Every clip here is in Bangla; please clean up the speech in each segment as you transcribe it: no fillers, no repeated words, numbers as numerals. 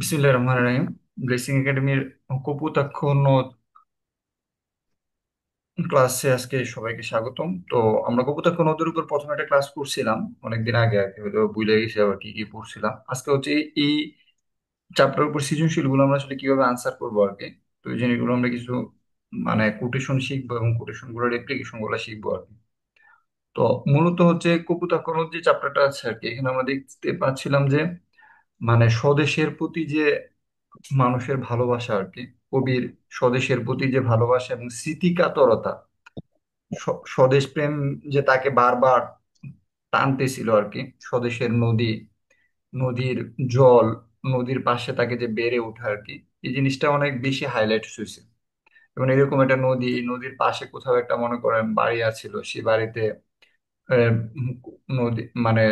বিসমিল্লাহির রহমানির রহিম। ব্লেসিং একাডেমির কপোতাক্ষ নদ ক্লাসে আজকে সবাইকে স্বাগতম। তো আমরা কপোতাক্ষ নদের উপর প্রথমে একটা ক্লাস করছিলাম অনেকদিন আগে আগে হয়তো ভুলে গেছি আবার কি কি পড়ছিলাম। আজকে হচ্ছে এই চ্যাপ্টার উপর সৃজনশীল গুলো আমরা আসলে কিভাবে আনসার করবো আর কি। তো এই জিনিসগুলো আমরা কিছু মানে কোটেশন শিখবো এবং কোটেশন গুলোর অ্যাপ্লিকেশন গুলো শিখবো আর কি। তো মূলত হচ্ছে কপোতাক্ষ নদ যে চ্যাপ্টারটা আছে আর কি, এখানে আমরা দেখতে পাচ্ছিলাম যে মানে স্বদেশের প্রতি যে মানুষের ভালোবাসা আর কি, কবির স্বদেশের প্রতি যে ভালোবাসা এবং স্মৃতিকাতরতা, স্বদেশ প্রেম যে তাকে বারবার টানতেছিল আর কি। স্বদেশের নদী, নদীর জল, নদীর পাশে তাকে যে বেড়ে ওঠা আর কি, এই জিনিসটা অনেক বেশি হাইলাইট হয়েছে। এবং এরকম একটা নদী, এই নদীর পাশে কোথাও একটা মনে করেন বাড়ি আছিল, সেই বাড়িতে আহ, নদী মানে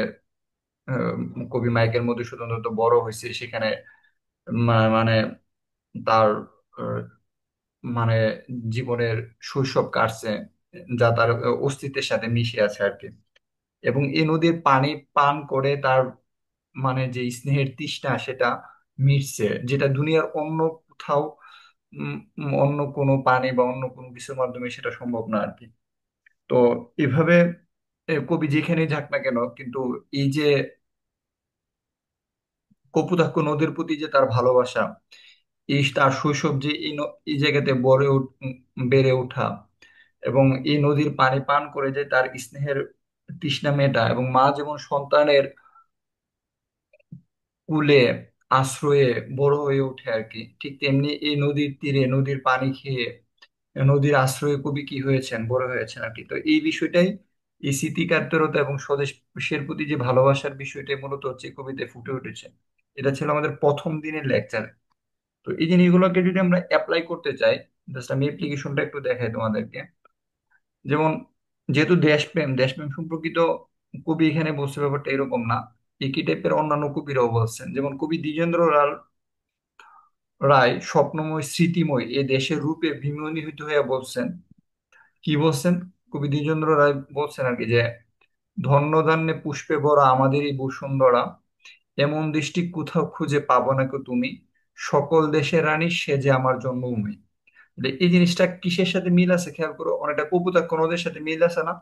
আহ, কবি মাইকেল মধুসূদন দত্ত বড় হয়েছে সেখানে। মানে তার মানে জীবনের শৈশব কাটছে, যা তার অস্তিত্বের সাথে মিশে আছে আর কি। এবং এই নদীর পানি পান করে তার মানে যে স্নেহের তৃষ্ণা সেটা মিটছে, যেটা দুনিয়ার অন্য কোথাও অন্য কোনো পানি বা অন্য কোনো কিছুর মাধ্যমে সেটা সম্ভব না আর কি। তো এভাবে কবি যেখানে যাক না কেন, কিন্তু এই যে কপোতাক্ষ নদীর প্রতি যে তার ভালোবাসা, এই তার শৈশব যে এই জায়গাতে বেড়ে ওঠা, এবং এই নদীর পানি পান করে যে তার স্নেহের তৃষ্ণা মেটা, এবং মা যেমন সন্তানের কুলে আশ্রয়ে বড় হয়ে ওঠে আর কি, ঠিক তেমনি এই নদীর তীরে নদীর পানি খেয়ে নদীর আশ্রয়ে কবি কি হয়েছেন, বড় হয়েছেন আর কি। তো এই বিষয়টাই, এই স্মৃতিকাতরতা এবং স্বদেশের প্রতি যে ভালোবাসার বিষয়টাই মূলত হচ্ছে এই কবিতায় ফুটে উঠেছে। এটা ছিল আমাদের প্রথম দিনের লেকচার। তো এই জিনিসগুলোকে যদি আমরা অ্যাপ্লাই করতে চাই, জাস্ট আমি অ্যাপ্লিকেশনটা একটু দেখাই তোমাদেরকে। যেমন যেহেতু দেশপ্রেম দেশপ্রেম সম্পর্কিত কবি এখানে বলছে, ব্যাপারটা এরকম না। একই টাইপের অন্যান্য কবিরাও বলছেন, যেমন কবি দ্বিজেন্দ্র রায় স্বপ্নময় স্মৃতিময় এ দেশের রূপে বিমোহিত হইয়া বলছেন। কি বলছেন? কবি দ্বিজেন্দ্র রায় বলছেন আর কি যে, ধন্য ধান্যে পুষ্পে ভরা আমাদের এই বসুন্ধরা, এমন দৃষ্টি কোথাও খুঁজে পাবো না কো তুমি, সকল দেশের রানী সেজে আমার জন্মভূমি। এই জিনিসটা কিসের সাথে মিল আছে খেয়াল করো, অনেকটা কপোতাক্ষ নদের সাথে মিল আছে না?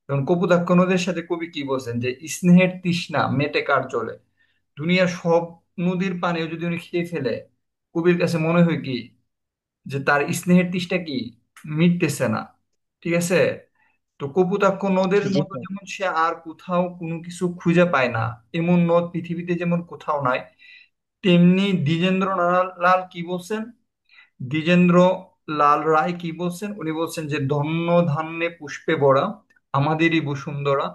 যেমন কপোতাক্ষ নদের সাথে কবি কি বলছেন যে, স্নেহের তৃষ্ণা মেটে কার জলে। দুনিয়ার সব নদীর পানিও যদি উনি খেয়ে ফেলে, কবির কাছে মনে হয় কি যে তার স্নেহের তৃষ্ণা কি মিটতেছে না। ঠিক আছে? তো কপোতাক্ষ নদের জি মতো ভাই। যেমন সে আর কোথাও কোনো কিছু খুঁজে পায় না, এমন নদ পৃথিবীতে যেমন কোথাও নাই, তেমনি দ্বিজেন্দ্র লাল কি বলছেন, দ্বিজেন্দ্র লাল রায় কি বলছেন, উনি বলছেন যে, ধন্য ধান্যে পুষ্পে ভরা আমাদেরই বসুন্ধরা,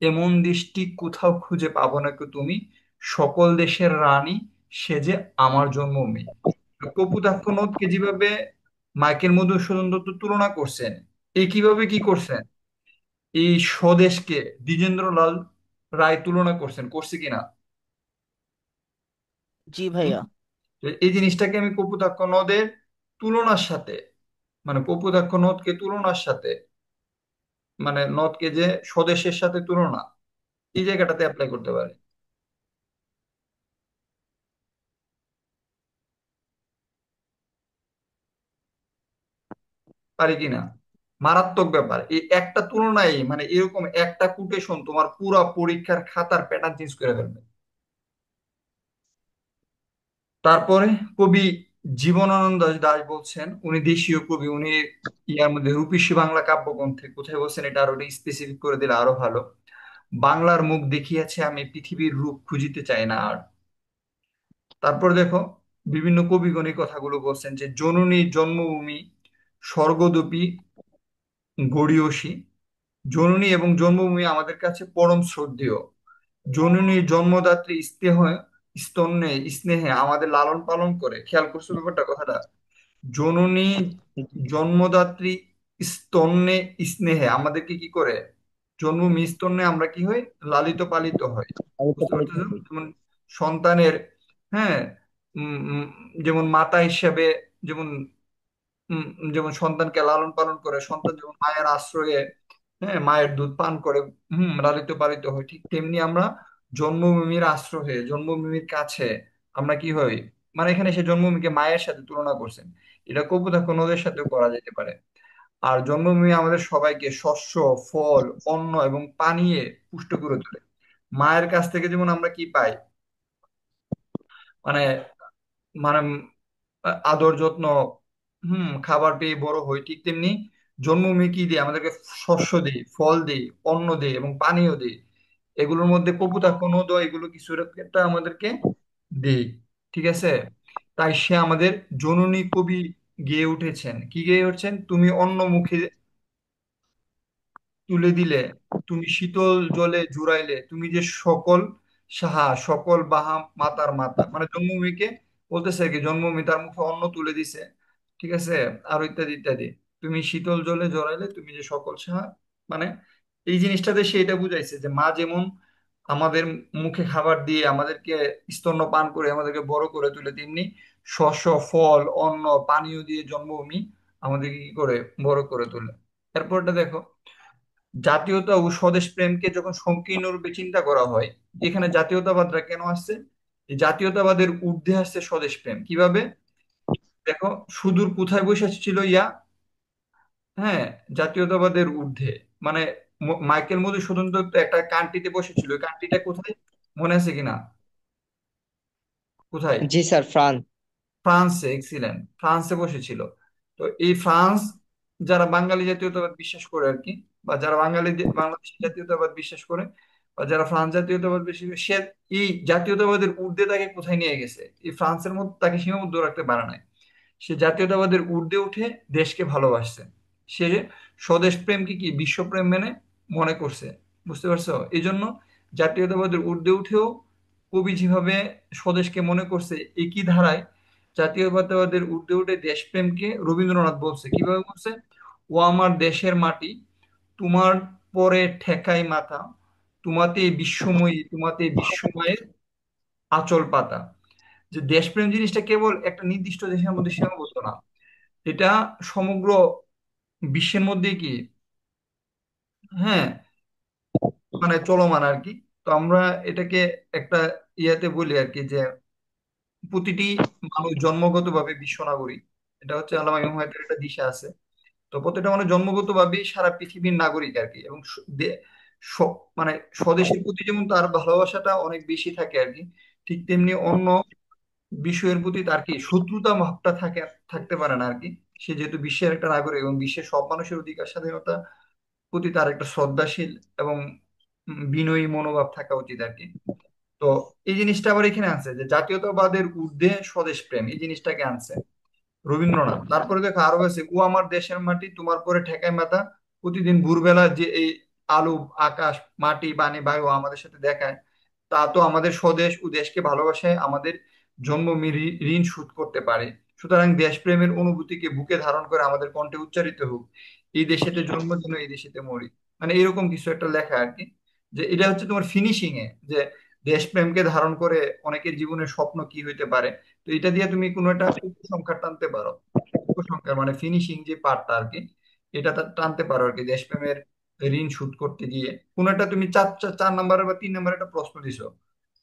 এমন দৃষ্টি কোথাও খুঁজে পাবো না কো তুমি, সকল দেশের রানী সেজে আমার জন্মভূমি। কপোতাক্ষ নদকে যেভাবে মাইকেল মধুসূদন দত্ত তুলনা করছেন, এই কিভাবে কি করছেন, এই স্বদেশকে দ্বিজেন্দ্রলাল রায় তুলনা করছেন, করছে কিনা? জি হুম? ভাইয়া। তো এই জিনিসটাকে আমি কপোতাক্ষ নদের তুলনার সাথে, মানে কপোতাক্ষ নদকে তুলনার সাথে, মানে নদকে যে স্বদেশের সাথে তুলনা, এই জায়গাটাতে অ্যাপ্লাই করতে পারি। পারি কিনা? মারাত্মক ব্যাপার এই একটা তুলনায়, মানে এরকম একটা কোটেশন তোমার পুরো পরীক্ষার খাতার প্যাটার্ন চেঞ্জ করে ফেলবে। তারপরে কবি জীবনানন্দ দাশ বলছেন, উনি দেশীয় কবি, উনি ইয়ার মধ্যে রূপসী বাংলা কাব্যগ্রন্থে কোথায় বলছেন, এটা আরো স্পেসিফিক করে দিলে আরো ভালো। বাংলার মুখ দেখিয়াছে আমি পৃথিবীর রূপ খুঁজিতে চাই না আর। তারপর দেখো, বিভিন্ন কবিগণ এই কথাগুলো বলছেন যে, জননী জন্মভূমি স্বর্গদপি গড়িয়সী, জননী এবং জন্মভূমি আমাদের কাছে পরম শ্রদ্ধেয়। জননীর জন্মদাত্রী স্তন্যে স্নেহে আমাদের লালন পালন করে। খেয়াল করছো ব্যাপারটা, কথাটা? জননী জন্মদাত্রী স্তন্যে স্নেহে আমাদেরকে কি করে, জন্মভূমি স্তন্যে আমরা কি হই, লালিত পালিত হয়। পালিত বুঝতে পালিত পারতেছো? হই। যেমন সন্তানের, হ্যাঁ, উম, উম, যেমন মাতা হিসাবে, যেমন উম, যেমন সন্তানকে লালন পালন করে, সন্তান যেমন মায়ের আশ্রয়ে, হ্যাঁ, মায়ের দুধ পান করে লালিত পালিত হয়, ঠিক তেমনি আমরা জন্মভূমির আশ্রয়ে, জন্মভূমির কাছে আমরা কি হই, মানে এখানে সে জন্মভূমিকে মায়ের সাথে তুলনা করছেন। এটা কপোতাক্ষ নদের সাথেও করা যেতে পারে। আর জন্মভূমি আমাদের সবাইকে শস্য, ফল, অন্ন এবং পানীয়ে পুষ্ট করে তোলে। মায়ের কাছ থেকে যেমন আমরা কি পাই, মানে মানে আদর যত্ন, খাবার পেয়ে বড় হই, ঠিক তেমনি জন্মভূমি কি দিয়ে আমাদেরকে শস্য দেয়, ফল দেয়, অন্ন দেয় এবং পানীয় দেয়। এগুলোর মধ্যে কপুতাক্ষ নদ এগুলো কিছু একটা আমাদেরকে দেয়। ঠিক আছে। তাই সে আমাদের জননী কবি গেয়ে উঠেছেন, কি গেয়ে উঠছেন, তুমি অন্ন মুখে তুলে দিলে, তুমি শীতল জলে জুড়াইলে, তুমি যে সকল সাহা, সকল বাহা মাতার মাতা, মানে জন্মভূমিকে বলতেছে আর কি, জন্মভূমি তার মুখে অন্ন তুলে দিছে। ঠিক আছে। আরো ইত্যাদি ইত্যাদি। তুমি শীতল জলে জড়াইলে, তুমি যে সকল সাহা, মানে এই জিনিসটাতে সে এটা বুঝাইছে যে মা যেমন আমাদের মুখে খাবার দিয়ে আমাদেরকে স্তন্য পান করে আমাদেরকে বড় করে তুলে, তেমনি শস্য, ফল, অন্ন, পানীয় দিয়ে জন্মভূমি আমাদেরকে কি করে বড় করে তোলে। এরপরটা দেখো, জাতীয়তা ও স্বদেশ প্রেমকে যখন সংকীর্ণরূপে চিন্তা করা হয়, এখানে জাতীয়তাবাদরা কেন আসছে? এই জাতীয়তাবাদের ঊর্ধ্বে আসছে স্বদেশ প্রেম। কিভাবে? দেখো, সুদূর কোথায় বসে ছিল ইয়া, হ্যাঁ, জাতীয়তাবাদের ঊর্ধ্বে, মানে মাইকেল মধুসূদন দত্ত একটা কান্ট্রিতে বসেছিল, ওই কান্ট্রিটা কোথায়, মনে আছে কিনা? কোথায়? জি স্যার, ফ্রান্স। ফ্রান্সে, এক্সিলেন্ট, ফ্রান্সে বসেছিল। তো এই ফ্রান্স, যারা বাঙালি জাতীয়তাবাদ বিশ্বাস করে আর কি, বা যারা বাংলাদেশি জাতীয়তাবাদ বিশ্বাস করে, বা যারা ফ্রান্স জাতীয়তাবাদ বিশ্বাস করে, সে এই জাতীয়তাবাদের ঊর্ধ্বে তাকে কোথায় নিয়ে গেছে, এই ফ্রান্সের মধ্যে তাকে সীমাবদ্ধ রাখতে পারে না। সে জাতীয়তাবাদের ঊর্ধ্বে উঠে দেশকে ভালোবাসছে। সে স্বদেশ প্রেমকে কি বিশ্বপ্রেম মেনে মনে করছে। বুঝতে পারছো? এই জন্য জাতীয়তাবাদের ঊর্ধ্বে উঠেও কবি যেভাবে স্বদেশকে মনে করছে, একই ধারায় জাতীয়তাবাদের ঊর্ধ্বে উঠে দেশপ্রেমকে রবীন্দ্রনাথ বলছে। কিভাবে বলছে? ও আমার দেশের মাটি, তোমার পরে ঠেকাই মাথা, তোমাতে বিশ্বময়ী, তোমাতে বিশ্বময়ের আঁচল পাতা। যে দেশপ্রেম জিনিসটা কেবল একটা নির্দিষ্ট দেশের মধ্যে সীমাবদ্ধ না, এটা সমগ্র বিশ্বের মধ্যে কি, হ্যাঁ, মানে চলমান আর কি। তো আমরা এটাকে একটা ইয়াতে বলি আর কি, যে প্রতিটি মানুষ জন্মগতভাবে বিশ্ব নাগরিক। এটা হচ্ছে আল্লামা ইমাম হায়াতের একটা দিশা আছে। তো প্রত্যেকটা মানুষ জন্মগতভাবেই সারা পৃথিবীর নাগরিক আর কি, এবং মানে স্বদেশের প্রতি যেমন তার ভালোবাসাটা অনেক বেশি থাকে আর কি, ঠিক তেমনি অন্য বিষয়ের প্রতি তার কি শত্রুতা ভাবটা থাকতে পারে না আর কি। সে যেহেতু বিশ্বের একটা নাগরিক, এবং বিশ্বের সব মানুষের অধিকার স্বাধীনতা প্রতি তার একটা শ্রদ্ধাশীল এবং বিনয়ী মনোভাব থাকা উচিত আর কি। তো এই জিনিসটা আবার এখানে আছে, যে জাতীয়তাবাদের ঊর্ধ্বে স্বদেশ প্রেম, এই জিনিসটাকে আনছে রবীন্দ্রনাথ। তারপরে দেখো আরো আছে, ও আমার দেশের মাটি, তোমার পরে ঠেকায় মাথা, প্রতিদিন ভোরবেলা যে এই আলো, আকাশ, মাটি, পানি, বায়ু আমাদের সাথে দেখায়, তা তো আমাদের স্বদেশ ও দেশকে ভালোবাসায় আমাদের জন্মভূমি ঋণ শোধ করতে পারে। সুতরাং দেশপ্রেমের অনুভূতিকে বুকে ধারণ করে আমাদের কণ্ঠে উচ্চারিত হোক, এই দেশেতে জন্ম যেন এই দেশেতে মরি। মানে এরকম কিছু একটা লেখা আর কি। যে এটা হচ্ছে তোমার ফিনিশিং এ, যে দেশপ্রেমকে ধারণ করে অনেকের জীবনের স্বপ্ন কি হইতে পারে। তো এটা দিয়ে তুমি কোনো একটা উপসংহার টানতে পারো। উপসংহার মানে ফিনিশিং যে পার্টটা আর কি, এটা টানতে পারো আর কি, দেশপ্রেমের ঋণ শোধ করতে গিয়ে। কোন একটা তুমি চার চার চার নাম্বারের বা তিন নাম্বারের একটা প্রশ্ন দিছো,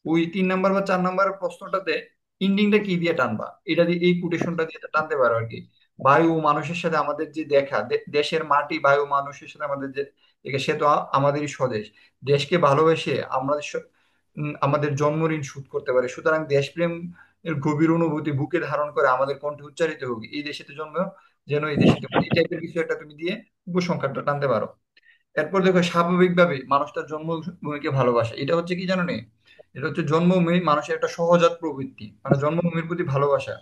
ওই তিন নাম্বার বা চার নাম্বারের প্রশ্নটাতে ইন্ডিংটা কি দিয়ে টানবা, এটা দিয়ে, এই কোটেশনটা দিয়ে টানতে পারো আর কি। বায়ু মানুষের সাথে আমাদের যে দেখা, দেশের মাটি, বায়ু মানুষের সাথে আমাদের যে দেখা, সে তো আমাদেরই স্বদেশ। দেশকে ভালোবেসে আমরা আমাদের জন্ম ঋণ শোধ করতে পারি। সুতরাং দেশপ্রেম এর গভীর অনুভূতি বুকে ধারণ করে আমাদের কণ্ঠে উচ্চারিত হোক, এই দেশেতে জন্ম যেন এই দেশেতে মরে। এই টাইপের কিছু একটা তুমি দিয়ে উপসংহারটা টানতে পারো। এরপর দেখো, স্বাভাবিকভাবে মানুষ তার জন্মভূমিকে ভালোবাসে, এটা হচ্ছে কি জানো নি? এটা হচ্ছে জন্মভূমি মানুষের একটা সহজাত প্রবৃত্তি, মানে জন্মভূমির প্রতি ভালোবাসা।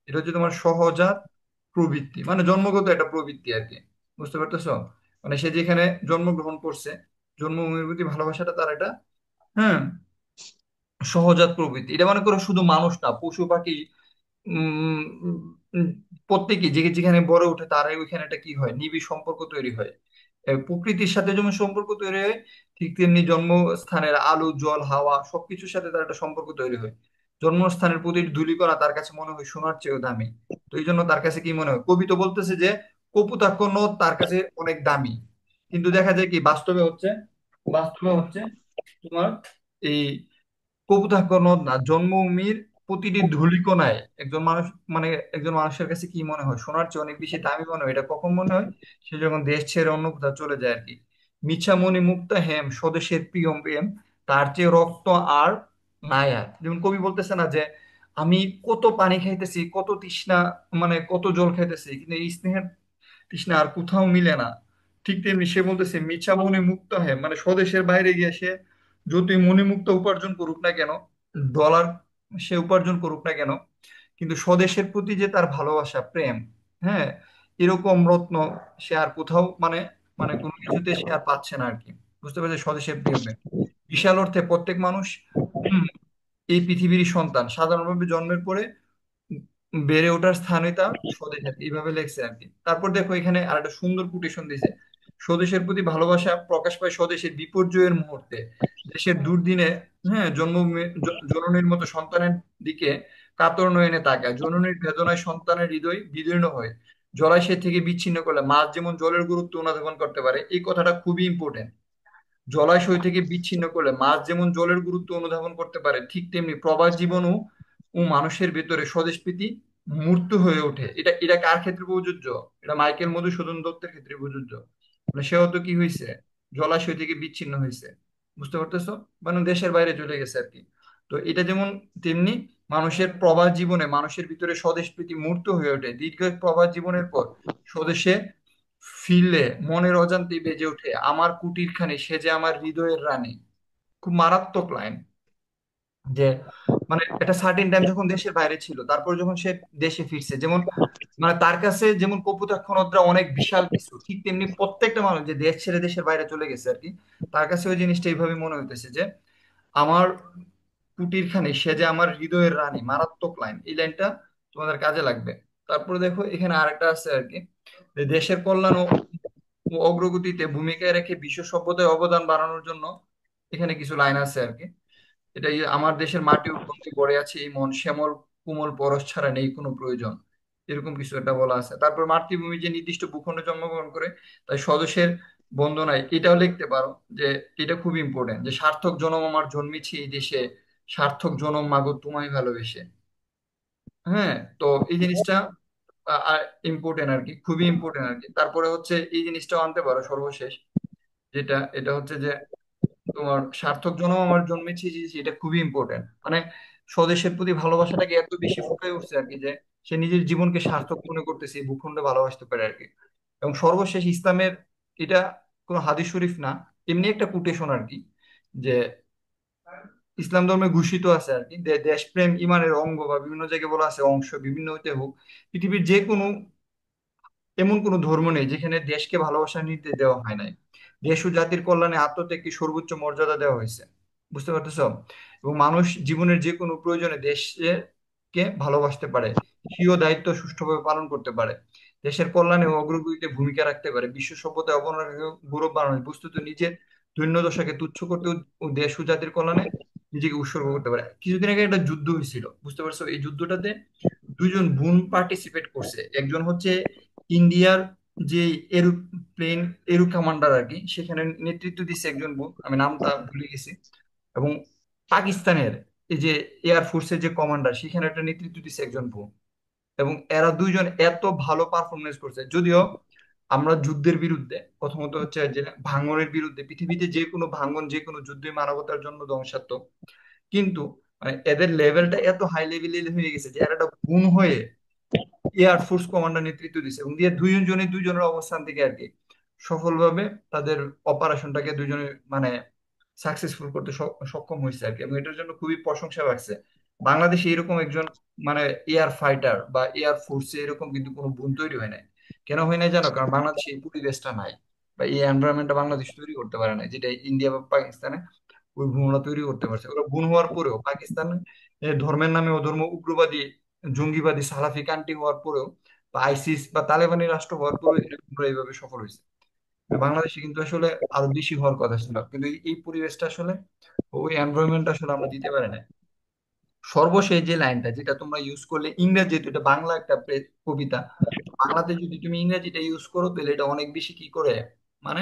এটা হচ্ছে তোমার সহজাত প্রবৃত্তি, মানে জন্মগত একটা প্রবৃত্তি আর কি। বুঝতে পারতেছো? মানে সে যেখানে জন্মগ্রহণ করছে, জন্মভূমির প্রতি ভালোবাসাটা তার এটা, হ্যাঁ, সহজাত প্রবৃত্তি। এটা মনে করো শুধু মানুষ না, পশু পাখি, উম উম, প্রত্যেকে যেখানে বড় ওঠে তারাই ওইখানে একটা কি হয়, নিবিড় সম্পর্ক তৈরি হয়। প্রকৃতির সাথে যেমন সম্পর্ক তৈরি হয়, ঠিক তেমনি জন্মস্থানের আলো, জল, হাওয়া সবকিছুর সাথে তার একটা সম্পর্ক তৈরি হয়। জন্মস্থানের প্রতিটি ধূলিকণা তার কাছে মনে হয় সোনার চেয়েও দামি। তো এই জন্য তার কাছে কি মনে হয়, কবি তো বলতেছে যে কপোতাক্ষ নদ তার কাছে অনেক দামি। কিন্তু দেখা যায় কি বাস্তবে হচ্ছে তোমার এই কপোতাক্ষ নদ না, জন্মভূমির প্রতিটি ধূলিকণায় একজন মানুষ, মানে একজন মানুষের কাছে কি মনে হয়, সোনার চেয়ে অনেক বেশি দামি মনে হয়। এটা কখন মনে হয়? সে যখন দেশ ছেড়ে অন্য কোথাও চলে যায় আর কি। মিছামণি মুক্তা হেম স্বদেশের প্রিয় প্রেম, তার চেয়ে রক্ত আর নাই আর। যেমন কবি বলতেছে না যে আমি কত পানি খাইতেছি, কত তৃষ্ণা, মানে কত জল খাইতেছি, কিন্তু এই স্নেহের তৃষ্ণা আর কোথাও মিলে না। ঠিক তেমনি সে বলতেছে মিছা মনে মুক্ত হয়, মানে স্বদেশের বাইরে গিয়ে সে যতই মণিমুক্ত উপার্জন করুক না কেন, ডলার সে উপার্জন করুক না কেন, কিন্তু স্বদেশের প্রতি যে তার ভালোবাসা প্রেম, হ্যাঁ, এরকম রত্ন সে আর কোথাও, মানে মানে কোনো কিছুতে সে আর পাচ্ছে না আর কি। বুঝতে পারছে? স্বদেশের প্রেমে বিশাল অর্থে প্রত্যেক মানুষ হুম, এই পৃথিবীরই সন্তান, সাধারণভাবে জন্মের পরে বেড়ে ওঠার স্থানই তার স্বদেশ আর কি। এইভাবে লেখছে আর কি। তারপর দেখো এখানে আর একটা সুন্দর কোটেশন দিছে, স্বদেশের প্রতি ভালোবাসা প্রকাশ পায় স্বদেশের বিপর্যয়ের মুহূর্তে, দেশের দুর্দিনে, হ্যাঁ, জননীর মতো সন্তানের দিকে কাতর নয়নে তাকায়, জননীর বেদনায় সন্তানের হৃদয় বিদীর্ণ হয়, জলাশয় থেকে বিচ্ছিন্ন করলে মাছ যেমন জলের গুরুত্ব অনুধাবন করতে পারে। এই কথাটা খুবই ইম্পর্টেন্ট। জলাশয় থেকে বিচ্ছিন্ন করলে মাছ যেমন জলের গুরুত্ব অনুধাবন করতে পারে, ঠিক তেমনি প্রবাস জীবনও ও মানুষের ভেতরে স্বদেশপ্রীতি মূর্ত হয়ে ওঠে। এটা কার ক্ষেত্রে প্রযোজ্য? এটা মাইকেল মধুসূদন দত্তের ক্ষেত্রে প্রযোজ্য। মানে সেও তো কি হয়েছে, জলাশয় থেকে বিচ্ছিন্ন হয়েছে। বুঝতে পারতেছো? মানে দেশের বাইরে চলে গেছে আর কি। তো এটা যেমন তেমনি মানুষের প্রবাস জীবনে মানুষের ভিতরে স্বদেশপ্রীতি মূর্ত হয়ে ওঠে। দীর্ঘ এক প্রবাস জীবনের পর স্বদেশে ফিরলে মনের অজান্তে বেজে ওঠে আমার কুটিরখানি, সে যে আমার হৃদয়ের রানী। খুব মারাত্মক লাইন। যে মানে একটা সার্টেন টাইম যখন দেশের বাইরে ছিল, তারপর যখন সে দেশে ফিরছে, যেমন মানে তার কাছে যেমন কপোতাক্ষ নদটা অনেক বিশাল কিছু, ঠিক তেমনি প্রত্যেকটা মানুষ যে দেশ ছেড়ে দেশের বাইরে চলে গেছে আর কি, তার কাছে ওই জিনিসটা এইভাবে মনে হইতেছে যে আমার কুটিরখানি, সে যে আমার হৃদয়ের রানী। মারাত্মক লাইন, এই লাইনটা তোমাদের কাজে লাগবে। তারপরে দেখো এখানে আরেকটা আছে আর কি, যে দেশের কল্যাণ ও অগ্রগতিতে ভূমিকায় রেখে বিশ্ব সভ্যতায় অবদান বাড়ানোর জন্য এখানে কিছু লাইন আছে আর কি। এটাই, আমার দেশের মাটি ও গন্ধে ভরে আছে এই মন, শ্যামল কোমল পরশ ছাড়া নেই কোনো প্রয়োজন। এরকম কিছু একটা বলা আছে। তারপর মাতৃভূমি যে নির্দিষ্ট ভূখণ্ডে জন্মগ্রহণ করে, তাই স্বদেশের বন্দনায় এটাও লিখতে পারো যে এটা খুব ইম্পর্টেন্ট, যে সার্থক জনম আমার জন্মেছি এই দেশে, সার্থক জনম মাগো তোমায় ভালোবেসে। হ্যাঁ, তো এই জিনিসটা ইম্পর্টেন্ট আর কি, খুবই ইম্পর্টেন্ট আর কি। তারপরে হচ্ছে এই জিনিসটাও আনতে পারো সর্বশেষ, যেটা এটা হচ্ছে যে তোমার সার্থক জন্ম আমার জন্মেছি, যে এটা খুবই ইম্পর্টেন্ট। মানে স্বদেশের প্রতি ভালোবাসাটাকে এত বেশি ফুটে উঠছে আর কি, যে সে নিজের জীবনকে সার্থক মনে করতেছে এই ভূখণ্ডে ভালোবাসতে পারে আর কি। এবং সর্বশেষ ইসলামের, এটা কোনো হাদিস শরীফ না, এমনি একটা কোটেশন আর কি, যে ইসলাম ধর্মে ঘোষিত আছে আর কি, দেশপ্রেম ইমানের অঙ্গ, বা বিভিন্ন জায়গায় বলা আছে অংশ, বিভিন্ন হইতে হোক, পৃথিবীর যে কোনো এমন কোনো ধর্ম নেই যেখানে দেশকে ভালোবাসার নির্দেশ দেওয়া হয় নাই। দেশ ও জাতির কল্যাণে আত্মত্যাগকে সর্বোচ্চ মর্যাদা দেওয়া হয়েছে। বুঝতে পারতেছো? এবং মানুষ জীবনের যে কোনো প্রয়োজনে দেশকে ভালোবাসতে পারে, স্বীয় দায়িত্ব সুষ্ঠুভাবে পালন করতে পারে, দেশের কল্যাণে ও অগ্রগতিতে ভূমিকা রাখতে পারে, বিশ্ব সভ্যতায় অবদান গৌরব বাড়ানো, বস্তুত নিজের দৈন্য দশাকে তুচ্ছ করতে ও দেশ ও জাতির কল্যাণে নিজেকে উৎসর্গ করতে পারে। কিছুদিন আগে একটা যুদ্ধ হয়েছিল, বুঝতে পারছো? এই যুদ্ধটাতে দুইজন বোন পার্টিসিপেট করছে। একজন হচ্ছে ইন্ডিয়ার যে এরোপ্লেন এরো কমান্ডার আর কি, সেখানে নেতৃত্ব দিচ্ছে একজন বোন, আমি নামটা ভুলে গেছি। এবং পাকিস্তানের এই যে এয়ার ফোর্সের যে কমান্ডার, সেখানে একটা নেতৃত্ব দিচ্ছে একজন বোন। এবং এরা দুইজন এত ভালো পারফরমেন্স করছে, যদিও আমরা যুদ্ধের বিরুদ্ধে, প্রথমত হচ্ছে যে ভাঙনের বিরুদ্ধে, পৃথিবীতে যে কোনো ভাঙন যে কোনো যুদ্ধে মানবতার জন্য ধ্বংসাত্মক, কিন্তু মানে এদের লেভেলটা এত হাই লেভেলে হয়ে গেছে যে এরা একটা বোন হয়ে এয়ার ফোর্স কমান্ডার নেতৃত্ব দিচ্ছে, এবং দিয়ে দুইজনের অবস্থান থেকে আর কি সফলভাবে তাদের অপারেশনটাকে দুইজনে মানে সাকসেসফুল করতে সক্ষম হয়েছে আর কি। এবং এটার জন্য খুবই প্রশংসা পাচ্ছে। বাংলাদেশে এরকম একজন মানে এয়ার ফাইটার বা এয়ার ফোর্সে এরকম কিন্তু কোনো বোন তৈরি হয় নাই। কেন হয় নাই জানো? কারণ বাংলাদেশে এই পরিবেশটা নাই, বা এই এনভায়রনমেন্টটা বাংলাদেশ তৈরি করতে পারে না, যেটা ইন্ডিয়া বা পাকিস্তানে ওই ভূমিকা তৈরি করতে পারছে। ওরা গুণ হওয়ার পরেও পাকিস্তান ধর্মের নামে অধর্ম, উগ্রবাদী, জঙ্গিবাদী, সালাফি কান্ট্রি হওয়ার পরেও, বা আইসিস বা তালেবানি রাষ্ট্র হওয়ার পরেও এরা এইভাবে সফল হয়েছে। বাংলাদেশে কিন্তু আসলে আরো বেশি হওয়ার কথা ছিল, কিন্তু এই পরিবেশটা আসলে, ওই এনভায়রনমেন্ট আসলে আমরা দিতে পারি না। সর্বশেষ যে লাইনটা যেটা তোমরা ইউজ করলে ইংরেজি, যেহেতু এটা বাংলা একটা কবিতা, বাংলাতে যদি তুমি ইংরেজিটা ইউজ করো তাহলে এটা অনেক বেশি কি করে, মানে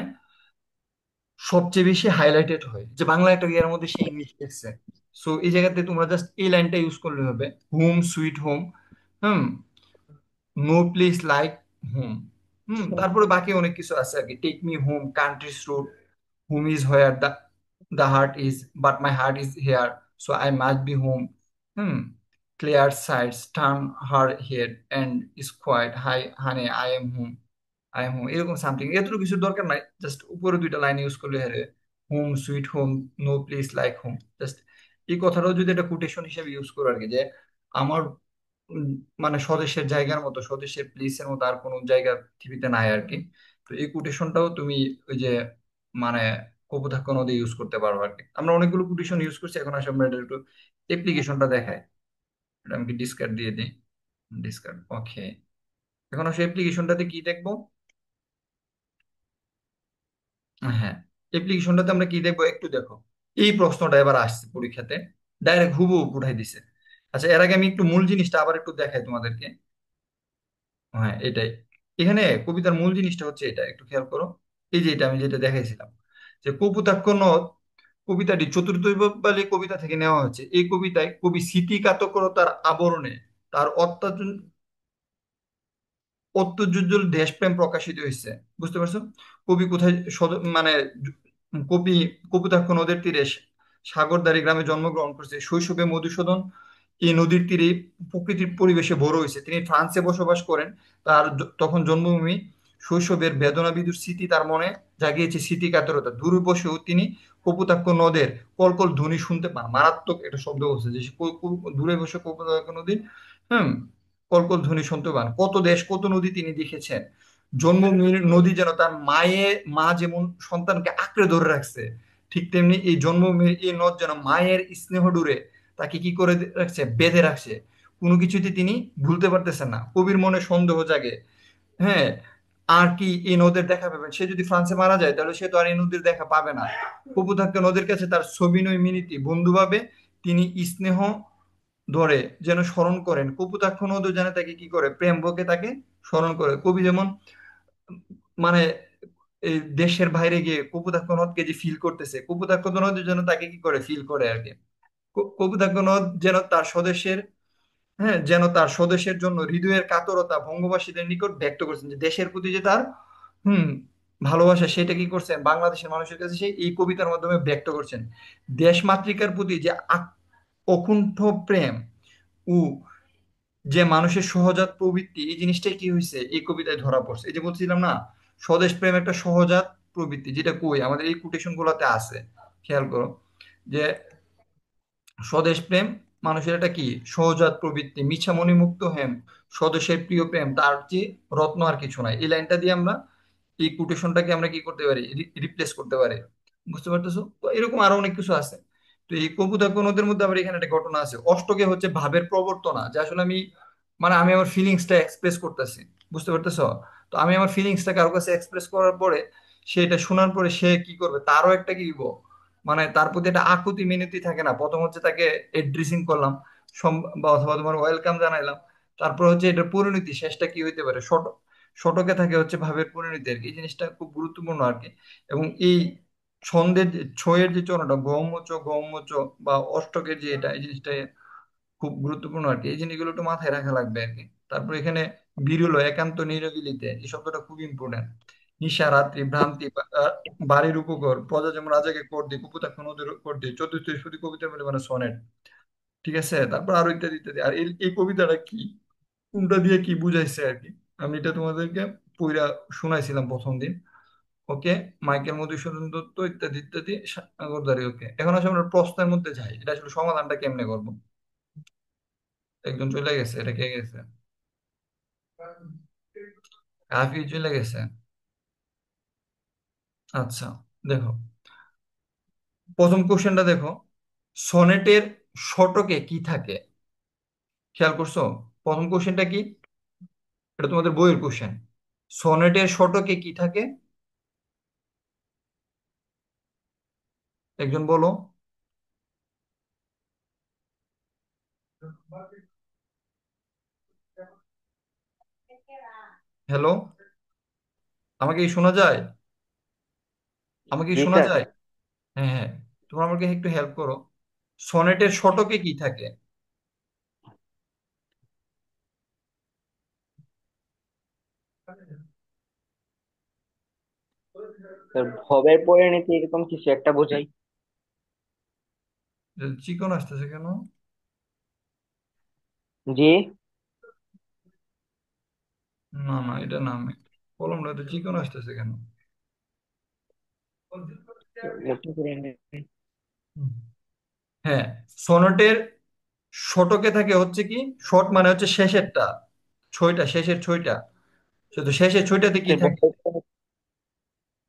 সবচেয়ে বেশি হাইলাইটেড হয়, যে বাংলা একটা ইয়ার মধ্যে সে ইংলিশ লিখছে। সো এই জায়গাতে তোমরা জাস্ট এই লাইনটা ইউজ করলে হবে, home sweet home. Hmm. No place like home. তারপরে বাকি অনেক কিছু আছে আর কি, take me home, countries road, home is where the heart is, but my heart is here, so I must be home. Hmm. Clear sides turn her head and is quite high honey I am home, I am home, এরকম সামথিং। এত কিছু দরকার নাই, জাস্ট উপরে দুইটা লাইন ইউজ করলে হ্যাঁ, home sweet home, no place like home. Just এই কথাটাও যদি একটা কোটেশন হিসেবে ইউজ করো আর কি, যে আমার উম, মানে স্বদেশের জায়গার মতো, স্বদেশের প্লেসের মতো আর কোনো জায়গা পৃথিবীতে নাই আর কি। তো এই কোটেশনটাও তুমি ওই যে মানে কপোতাক্ষ নদী ইউজ করতে পারো আর কি। আমরা অনেকগুলো কোটেশন ইউজ করছি, এখন আসলে আমরা এটা একটু অ্যাপ্লিকেশনটা দেখাই। এটা আমি ডিসকার্ড দিয়ে দিই। ডিসকার্ড, ওকে। এখন আসলে অ্যাপ্লিকেশনটাতে কি দেখবো? হ্যাঁ, অ্যাপ্লিকেশনটাতে আমরা কি দেখবো একটু দেখো। এই প্রশ্নটা এবার আসছে পরীক্ষাতে, ডাইরেক্ট হুবহু উঠাই দিছে। আচ্ছা, এর আগে আমি একটু মূল জিনিসটা আবার একটু দেখাই তোমাদেরকে। হ্যাঁ, এটাই। এখানে কবিতার মূল জিনিসটা হচ্ছে এটা, একটু খেয়াল করো। এই যে এটা আমি যেটা দেখাইছিলাম, যে কপোতাক্ষ নদ কবিতাটি চতুর্থ কবিতা থেকে নেওয়া হয়েছে। এই কবিতায় কবি স্মৃতিকাতরতার আবরণে তার অত্যুজ্জ্বল দেশপ্রেম প্রকাশিত হয়েছে। বুঝতে পারছো? কবি কোথায় মানে কবি কপোতাক্ষ নদের তীরে সাগরদাড়ি গ্রামে জন্মগ্রহণ করেছে। শৈশবে মধুসূদন এই নদীর তীরে প্রকৃতির পরিবেশে বড় হয়েছে। তিনি ফ্রান্সে বসবাস করেন। তার তখন জন্মভূমি। শৈশবের বেদনা বিদুর স্মৃতি তার মনে জাগিয়েছে স্মৃতিকাতরতা। দূরে বসেও তিনি কপোতাক্ষ নদের কলকল ধ্বনি শুনতে পান। মারাত্মক একটা শব্দ বলছে যে সে দূরে বসে কপোতাক্ষ নদীর হম কলকল ধ্বনি শুনতে পান। কত দেশ কত নদী তিনি দেখেছেন। জন্মভূমির নদী যেন তার মা যেমন সন্তানকে আঁকড়ে ধরে রাখছে, ঠিক তেমনি এই জন্মভূমির এই নদ যেন মায়ের স্নেহ ডুরে তাকে কি করে রাখছে, বেঁধে রাখছে। কোনো কিছুতে তিনি ভুলতে পারতেছেন না। কবির মনে সন্দেহ জাগে। হ্যাঁ, আর কি এই নদের দেখা পাবেন? সে যদি ফ্রান্সে মারা যায় তাহলে সে তো আর এই নদীর দেখা পাবে না। কপোতাক্ষ নদীর কাছে তার সবিনয় মিনতি বন্ধু ভাবে তিনি স্নেহ ধরে যেন স্মরণ করেন। কপোতাক্ষ নদ যেন তাকে কি করে, প্রেম বকে তাকে স্মরণ করে। কবি যেমন মানে এই দেশের বাইরে গিয়ে কপোতাক্ষ নদকে যে ফিল করতেছে, কপোতাক্ষ নদ যেন তাকে কি করে, ফিল করে আর কি। কপোতাক্ষ নদ যেন তার স্বদেশের, হ্যাঁ, যেন তার স্বদেশের জন্য হৃদয়ের কাতরতা বঙ্গবাসীদের নিকট ব্যক্ত করছেন, যে দেশের প্রতি যে তার হুম ভালোবাসা, সেটা কি করছেন বাংলাদেশের মানুষের কাছে সেই এই কবিতার মাধ্যমে ব্যক্ত করছেন। দেশ মাতৃকার প্রতি যে অকুণ্ঠ প্রেম ও যে মানুষের সহজাত প্রবৃত্তি, এই জিনিসটাই কি হয়েছে এই কবিতায় ধরা পড়ছে। এই যে বলছিলাম না, স্বদেশ প্রেম একটা সহজাত প্রবৃত্তি, যেটা কই আমাদের এই কোটেশন গুলাতে আছে। খেয়াল করো যে স্বদেশ প্রেম মানুষের এটা কি সহজাত প্রবৃত্তি, মিছামণি মুক্ত হেম স্বদেশের প্রিয় প্রেম, তার যে রত্ন আর কিছু নাই। এই লাইনটা দিয়ে আমরা এই কোটেশনটাকে আমরা কি করতে পারি, রিপ্লেস করতে পারি। বুঝতে পারতেছো? তো এরকম আরো অনেক কিছু আছে। তো এই কপোতাক্ষ নদের মধ্যে আবার এখানে একটা ঘটনা আছে। অষ্টকে হচ্ছে ভাবের প্রবর্তনা, যে আসলে আমি আমি আমার ফিলিংসটা এক্সপ্রেস করতেছি। বুঝতে পারতেছো? তো আমি আমার ফিলিংসটা কারো কাছে এক্সপ্রেস করার পরে, সেটা শোনার পরে সে কি করবে, তারও একটা কি দিব, তার প্রতি একটা আকুতি মিনতি থাকে না। প্রথম হচ্ছে তাকে এড্রেসিং করলাম, বা অথবা তোমার ওয়েলকাম জানাইলাম। তারপর হচ্ছে এটার পরিণতি শেষটা কি হইতে পারে, শতকে থাকে হচ্ছে ভাবের পরিণতি আর কি। এই জিনিসটা খুব গুরুত্বপূর্ণ আর কি। এবং এই ছন্দের ছয়ের যে চরণটা গৌমচ গৌমচ বা অষ্টকের যে এটা, এই জিনিসটা খুব গুরুত্বপূর্ণ আর কি। এই জিনিসগুলো একটু মাথায় রাখা লাগবে আর কি। তারপর এখানে বিরল একান্ত নিরবিলিতে, এই শব্দটা খুব ইম্পর্টেন্ট। নিশা রাত্রি ভ্রান্তি বাড়ির উপকর প্রজা যেমন রাজাকে কর দিয়ে কুপোতাক্ষ নদীর কর দিয়ে চতুর্থ শুধু কবিতা বলে সনেট। ঠিক আছে, তারপর আরো ইত্যাদি ইত্যাদি। আর এই এই কবিতাটা কি, কোনটা দিয়ে কি বুঝাইছে আর কি, আমি এটা তোমাদেরকে পইরা শোনাইছিলাম প্রথম দিন। ওকে, মাইকেল মধুসূদন দত্ত ইত্যাদি ইত্যাদি সাগরদারি। ওকে, এখন আসলে আমরা প্রশ্নের মধ্যে যাই, এটা আসলে সমাধানটা কেমনে করবো। একজন চলে গেছে, এটা কে গেছে? হাফিজ চলে গেছে। আচ্ছা, দেখো প্রথম কোশ্চেনটা দেখো, সনেটের শতকে কি থাকে? খেয়াল করছো? প্রথম কোশ্চেনটা কি? এটা তোমাদের বইয়ের কোশ্চেন। সনেটের শতকে কি থাকে? একজন বলো। হ্যালো, আমাকে কি শোনা যায়? আমাকে কি জি শোনা স্যার। যায়? হ্যাঁ হ্যাঁ, তোমরা আমাকে একটু হেল্প করো। সনেটের শতকে কি থাকে? স্যার ভবের পরিণতি এরকম কিছু একটা বোঝাই। চিকন আসতেছে কেন? জি। না না, এটা না, আমি কলমটা তো চিকন আসতেছে কেন? মোটা পরিণতি। হ্যাঁ, সনেটের শতকে থাকে হচ্ছে কি, শট মানে হচ্ছে শেষেরটা, ছয়টা, শেষের ছয়টা। শুধু শেষের ছয়টাতে কি স্যার থাকে?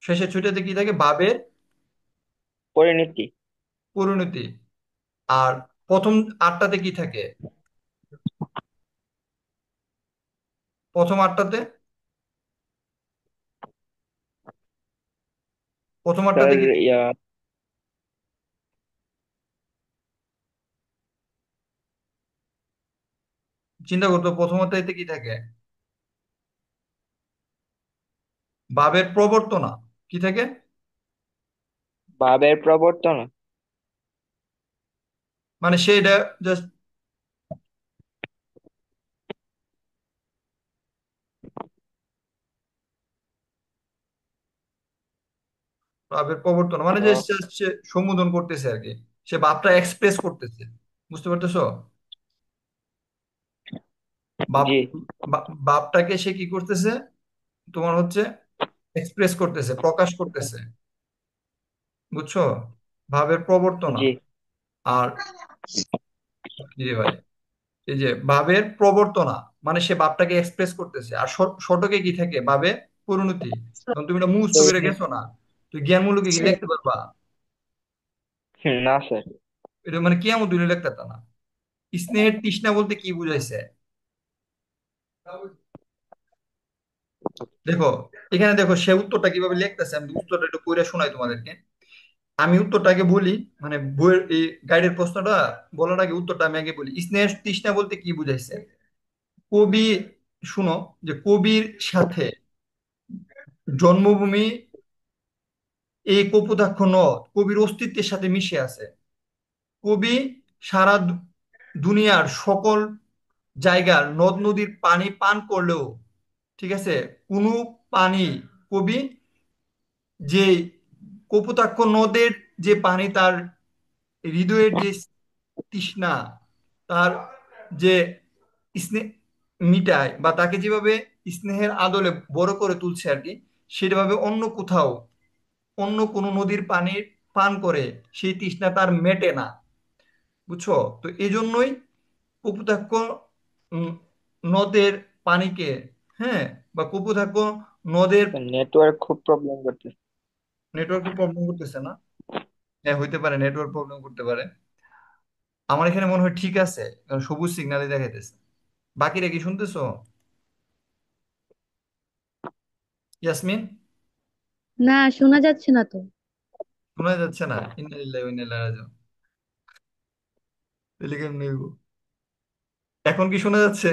শেষের ছয়টাতে কি থাকে? ভাবের পরিণতি। পরিণতি। আর প্রথম আটটাতে কি থাকে? প্রথম আটটাতে, প্রথম আটটাতে স্যার কি থাকে? ইয়া, চিন্তা করতো, প্রথম আটটাতে কি থাকে? ভাবের প্রবর্তনা। কি থাকে? ভাবের প্রবর্তন। মানে সেইটা জাস্ট ভাবের প্রবর্তনা মানে যে আহ, সে সম্বোধন করতেছে আর কি, সে ভাবটা এক্সপ্রেস করতেছে। বুঝতে পারতেছো? ভাব, জি ভাবটাকে সে কি করতেছে, তোমার হচ্ছে এক্সপ্রেস করতেছে, প্রকাশ করতেছে। বুঝছো? ভাবের প্রবর্তনা। জি। আর কি রে ভাই, এই যে ভাবের প্রবর্তনা মানে সে ভাবটাকে এক্সপ্রেস করতেছে। আর শতকে কি থাকে? ভাবে পরিণতি। কারণ তুমি এটা মুখস্থ করে গেছো না, তুই জ্ঞানমূলকে কি লিখতে পারবা? না স্যার। এটা মানে কিয়ামত দিলে লিখতে পারতা না। স্নেহের তৃষ্ণা বলতে কি বুঝাইছে? দেখো, এখানে দেখো সে উত্তরটা কিভাবে লিখতেছে, আমি উত্তরটা একটু পড়ে শোনাই তোমাদেরকে। আমি উত্তরটাকে বলি, মানে বইয়ের এই গাইডের প্রশ্নটা বলার আগে উত্তরটা আমি আগে বলি। স্নেহের তৃষ্ণা বলতে কি বুঝাইছে? কবি, শুনো, যে কবির সাথে জন্মভূমি, এই কপোতাক্ষ নদ কবির অস্তিত্বের সাথে মিশে আছে। কবি সারা দুনিয়ার সকল জায়গার নদ নদীর পানি পান করলেও, ঠিক আছে, কোনো পানি, কবি যে কপোতাক্ষ নদের যে পানি, তার হৃদয়ের যে তৃষ্ণা, তার যে স্নেহ মিটায়, বা তাকে যেভাবে স্নেহের আদলে বড় করে তুলছে আর কি, সেভাবে অন্য কোথাও, অন্য কোনো নদীর পানি পান করে সেই তৃষ্ণা তার মেটে না। বুঝছো? তো এই জন্যই কপোতাক্ষ উম, নদের পানিকে, হ্যাঁ, বা কপোতাক্ষ নদের, নেটওয়ার্ক খুব প্রবলেম করতেছে। নেটওয়ার্কের প্রবলেম করতেছে না? হ্যাঁ, হইতে পারে, নেটওয়ার্ক প্রবলেম করতে পারে। আমার এখানে মনে হয় ঠিক আছে, কারণ সবুজ সিগন্যালই দেখাইতেছে। বাকিরা কি শুনতেছো? ইয়াসমিন? না, শোনা যাচ্ছে না তো। শোনা যাচ্ছে না? ইন্না লিল্লাহি ওয়া ইন্না ইলাইহি রাজিউন। তাহলে কেমনে হইবো? এখন কি শোনা যাচ্ছে?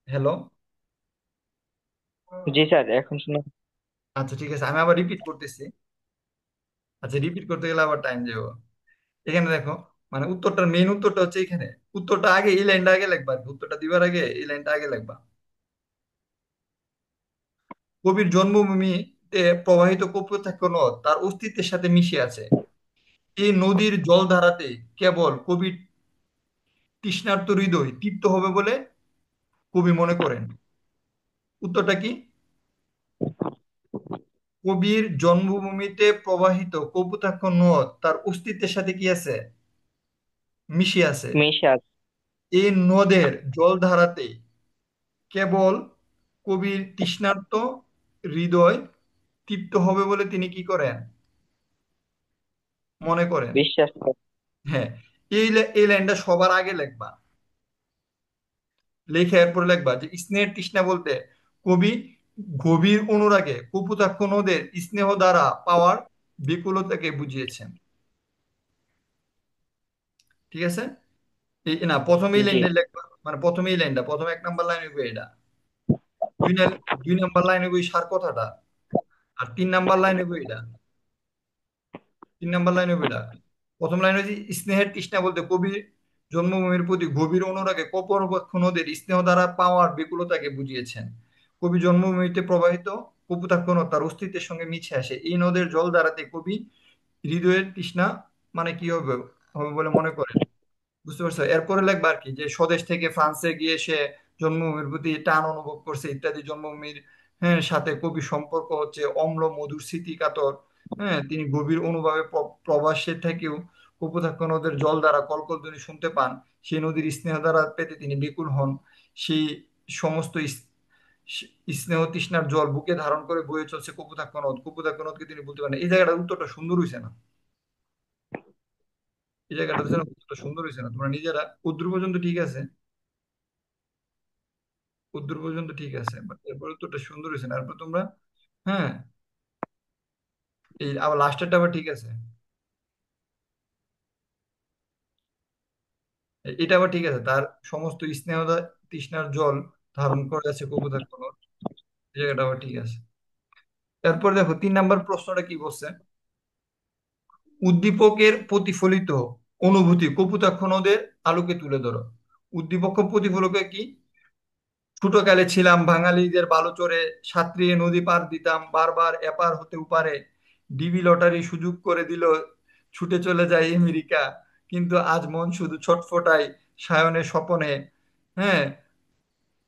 হ্যালো? জি স্যার, এখন শুনে। আচ্ছা ঠিক আছে, আমি আবার রিপিট করতেছি। আচ্ছা, রিপিট করতে গেলে আবার টাইম যাবো। এখানে দেখো, মানে উত্তরটার মেইন উত্তরটা হচ্ছে এখানে। উত্তরটা আগে, এই লাইনটা আগে লিখবা আর কি। উত্তরটা দিবার আগে এই লাইনটা আগে লিখবা। কবির জন্মভূমিতে প্রবাহিত কপোতাক্ষ নদ তার অস্তিত্বের সাথে মিশে আছে। এই নদীর জলধারাতে কেবল কবির তৃষ্ণার্ত হৃদয় তৃপ্ত হবে বলে কবি মনে করেন। উত্তরটা কি? কবির জন্মভূমিতে প্রবাহিত কপোতাক্ষ নদ তার অস্তিত্বের সাথে কি আছে? মিশে আছে। মিশা। এই নদের জলধারাতে কেবল কবির তৃষ্ণার্ত হৃদয় তৃপ্ত হবে বলে তিনি কি করেন? মনে করেন। বিশ্বাস কর। হ্যাঁ, এই লাইনটা সবার আগে লিখবা। লিখে এরপরে লিখবা যে স্নেহের তৃষ্ণা বলতে কবি গভীর অনুরাগে কপোতাক্ষ নদের স্নেহ দ্বারা পাওয়ার বিপুলতাকে বুঝিয়েছেন। ঠিক আছে? এই না, প্রথমে এই জি। লাইনটা লিখবা, মানে প্রথমে এই লাইনটা, প্রথমে 1 নাম্বার লাইন হইবে এটা। দুই না- 2 নাম্বার লাইন হইবে এই সার কথাটা। আর 3 নাম্বার লাইন হইবে এটা। 3 নাম্বার লাইনে বইলা, প্রথম লাইন হচ্ছে স্নেহের তৃষ্ণা বলতে কবি জন্মভূমির প্রতি গভীর অনুরাগে কপোতাক্ষ নদীর স্নেহ দ্বারা পাওয়ার বিপুলতাকে বুঝিয়েছেন। কবি জন্মভূমিতে প্রবাহিত কপোতাক্ষ নদ তার অস্তিত্বের সঙ্গে মিশে আসে। এই নদের জল দ্বারাতে কবি হৃদয়ের তৃষ্ণা মানে কি হবে হবে বলে মনে করেন। বুঝতে পারছো? এরপরে লিখবা আর কি যে স্বদেশ থেকে ফ্রান্সে গিয়ে সে জন্মভূমির প্রতি টান অনুভব করছে ইত্যাদি। জন্মভূমির হ্যাঁ সাথে কবি সম্পর্ক হচ্ছে অম্ল মধুর স্মৃতি কাতর। হ্যাঁ, তিনি গভীর অনুভবে প্রবাসে থেকেও কপোতাক্ষ নদের জল দ্বারা কলকলধ্বনি শুনতে পান। সেই নদীর স্নেহ দ্বারা পেতে তিনি বিকুল হন। সেই সমস্ত স্নেহ তৃষ্ণার জল বুকে ধারণ করে বয়ে চলছে কপোতাক্ষ নদ। কপোতাক্ষ নদকে তিনি বলতে পারেন। এই জায়গাটার উত্তরটা সুন্দর হয়েছে না? এই জায়গাটা যেন উত্তরটা সুন্দর হয়েছে না? তোমরা নিজেরা উদ্র পর্যন্ত ঠিক আছে, উত্তর পর্যন্ত ঠিক আছে, বাট এরপরে তো ওটা সুন্দর হয়েছে না। এরপর তোমরা হ্যাঁ, এই আবার লাস্টেরটা আবার ঠিক আছে। এটা আবার ঠিক আছে, তার সমস্ত স্নেহ তৃষ্ণার জল ধারণ করে আছে কপোতাক্ষ নদ। এই জায়গাটা আবার ঠিক আছে। এরপর দেখো 3 নাম্বার প্রশ্নটা কি বলছে। উদ্দীপকের প্রতিফলিত অনুভূতি কপোতাক্ষ নদের আলোকে তুলে ধরো। উদ্দীপক প্রতিফলকে কি? ছোটকালে ছিলাম বাঙালিদের বালুচরে, সাঁতরিয়ে নদী পার দিতাম, বারবার এপার হতে উপারে। ডিবি লটারি সুযোগ করে দিল, ছুটে চলে যায় আমেরিকা। কিন্তু আজ মন শুধু ছটফটায় সায়নের স্বপনে। হ্যাঁ,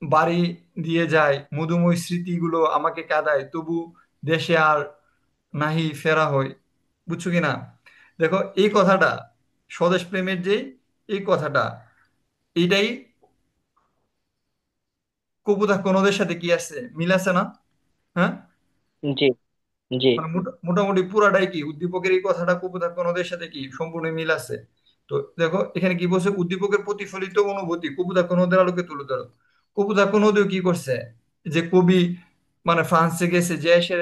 বাড়ি দিয়ে যায় মধুময় স্মৃতিগুলো আমাকে কাঁদায়, তবু দেশে আর নাহি ফেরা হয়। বুঝছো কি না? দেখো এই কথাটা, স্বদেশ প্রেমের যে এই কথাটা, এটাই কপোতাক্ষ নদের সাথে কি আছে, মিল আছে না? হ্যাঁ, জি, জি। মানে মোটামুটি পুরাটাই কি উদ্দীপকের এই কথাটা কপোতাক্ষ নদের সাথে কি সম্পূর্ণ মিল আছে। তো দেখো এখানে কি বলছে, উদ্দীপকের প্রতিফলিত অনুভূতি কপোতাক্ষ নদের আলোকে তুলে ধরো। কপোতাক্ষ নদীও কি করছে, যে কবি মানে ফ্রান্সে গেছে যে এসে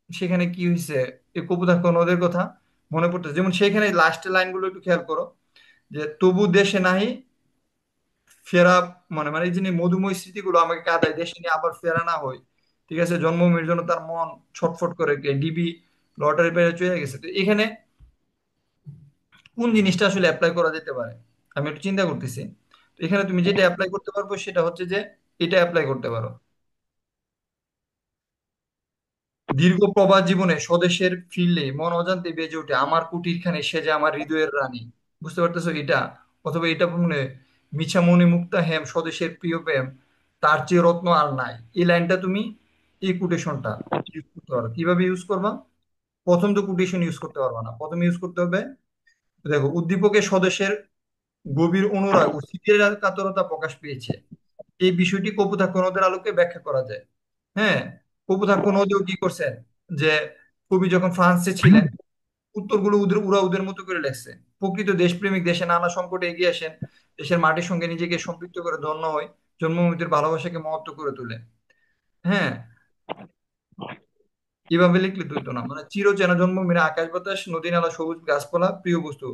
সেখানে কি হয়েছে, এই কপোতাক্ষ নদের কথা মনে পড়তেছে। যেমন সেখানে লাস্টের লাইনগুলো একটু খেয়াল করো, যে তবু দেশে নাহি ফেরা, মানে মানে এই যে মধুময় স্মৃতিগুলো আমাকে কাঁদায়, দেশে নিয়ে আবার ফেরা না হয়। ঠিক আছে, জন্মভূমির জন্য তার মন ছটফট করে, কে ডিবি লটারি পেয়ে চলে গেছে। তো এখানে কোন জিনিসটা আসলে অ্যাপ্লাই করা যেতে পারে, আমি একটু চিন্তা করতেছি। তো এখানে তুমি যেটা অ্যাপ্লাই করতে পারবো সেটা হচ্ছে যে এটা অ্যাপ্লাই করতে পারো। দীর্ঘ প্রবাস জীবনে স্বদেশের ফিরলে মন অজান্তে বেজে ওঠে আমার কুটিরখানি সেজে আমার হৃদয়ের রানী। বুঝতে পারতেছো এটা? অথবা এটা মনে, মিছামণি মুক্তা হেম স্বদেশের প্রিয় প্রেম, তার চেয়ে রত্ন আর নাই। এই লাইনটা তুমি এই কোটেশনটা ইউজ করতে পারো। কিভাবে ইউজ করবা? প্রথম তো কোটেশন ইউজ করতে পারবা না, প্রথমে ইউজ করতে হবে দেখো উদ্দীপকের স্বদেশের গভীর অনুরাগ ও স্মৃতির কাতরতা প্রকাশ পেয়েছে। এই বিষয়টি কপোতাক্ষ নদের আলোকে ব্যাখ্যা করা যায়। হ্যাঁ, কপোতাক্ষ নদীও কি করছেন, যে কবি যখন ফ্রান্সে ছিলেন উত্তরগুলো ওরা ওদের মতো করে লেখছে। প্রকৃত দেশপ্রেমিক দেশে নানা সংকটে এগিয়ে আসেন, দেশের মাটির সঙ্গে নিজেকে সম্পৃক্ত করে ধন্য হয়, জন্মভূমির ভালোবাসাকে মহত্ব করে তোলে। হ্যাঁ, এভাবে লিখলে তুই তো না, মানে চিরচেনা জন্মভূমির আকাশ বাতাস নদী নালা সবুজ গাছপালা প্রিয় বস্তু,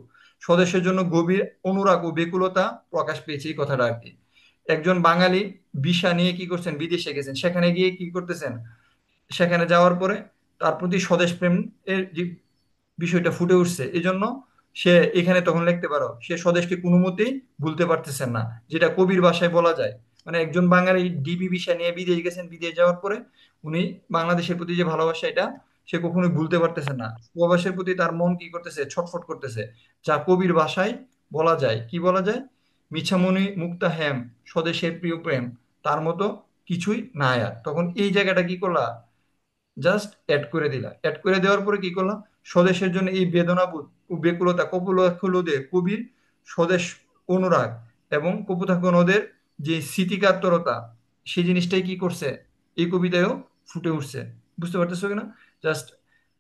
স্বদেশের জন্য গভীর অনুরাগ ও ব্যাকুলতা প্রকাশ পেয়েছে, এই কথাটা আর কি। একজন বাঙালি ভিসা নিয়ে কি করছেন, বিদেশে গেছেন, সেখানে গিয়ে কি করতেছেন, সেখানে যাওয়ার পরে তার প্রতি স্বদেশ প্রেম এর যে বিষয়টা ফুটে উঠছে, এই জন্য সে এখানে তখন লিখতে পারো সে স্বদেশকে কোনো মতেই ভুলতে পারতেছেন না, যেটা কবির ভাষায় বলা যায়। মানে একজন বাঙালি ডিবি ভিসা নিয়ে বিদেশ গেছেন, বিদেশ যাওয়ার পরে উনি বাংলাদেশের প্রতি যে ভালোবাসা এটা সে কখনোই ভুলতে পারতেছেন না। প্রবাসের প্রতি তার মন কি করতেছে, ছটফট করতেছে। যা কবির ভাষায় বলা যায়, কি বলা যায়, মিছামণি মুক্তা হেম স্বদেশের প্রিয় প্রেম, তার মতো কিছুই নাই আর। তখন এই জায়গাটা কি করলা, জাস্ট অ্যাড করে দিলা। অ্যাড করে দেওয়ার পরে কি করলাম, স্বদেশের জন্য এই বেদনাবোধ ও বেকুলতা কপোতাক্ষ নদে কবির স্বদেশ অনুরাগ এবং কপোতাক্ষ নদের যে স্মৃতিকাতরতা, সেই জিনিসটাই কি করছে এই কবিতায়ও ফুটে উঠছে। বুঝতে পারতেছো কিনা? জাস্ট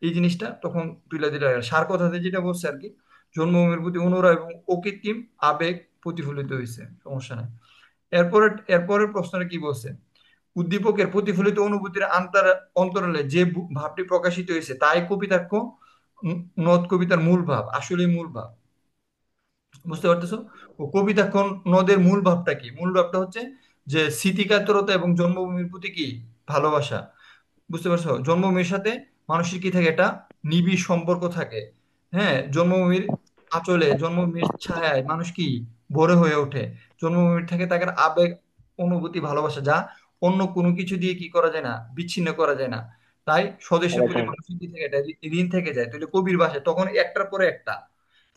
এই জিনিসটা তখন তুলে দিলে হয়। সার কথাতে যেটা বলছে আর কি, জন্মভূমির প্রতি অনুরাগ এবং অকৃত্রিম আবেগ প্রতিফলিত হয়েছে, সমস্যা নাই। এরপরে এরপরের প্রশ্নটা কি বলছে, উদ্দীপকের প্রতিফলিত অনুভূতির অন্তরালে যে ভাবটি প্রকাশিত হয়েছে তাই কবিতাক্ষ নদ কবিতার মূল ভাব, আসলে মূল ভাব। বুঝতে পারতেছো? ও কবিতাক্ষ নদের মূল ভাবটা কি? মূল ভাবটা হচ্ছে যে স্মৃতিকাতরতা এবং জন্মভূমির প্রতি কি ভালোবাসা। বুঝতে পারছো? জন্মভূমির সাথে মানুষের কি থাকে, একটা নিবিড় সম্পর্ক থাকে। হ্যাঁ, জন্মভূমির আঁচলে, জন্মভূমির ছায়ায় মানুষ কি ভরে হয়ে ওঠে। জন্মভূমির থেকে তাদের আবেগ, অনুভূতি, ভালোবাসা, যা অন্য কোনো কিছু দিয়ে কি করা যায় না, বিচ্ছিন্ন করা যায় না। তাই স্বদেশের প্রতি আচ্ছা। মানুষের কি থেকে এটা ঋণ থেকে যায়। তাহলে কবির ভাষায় তখন একটার পরে একটা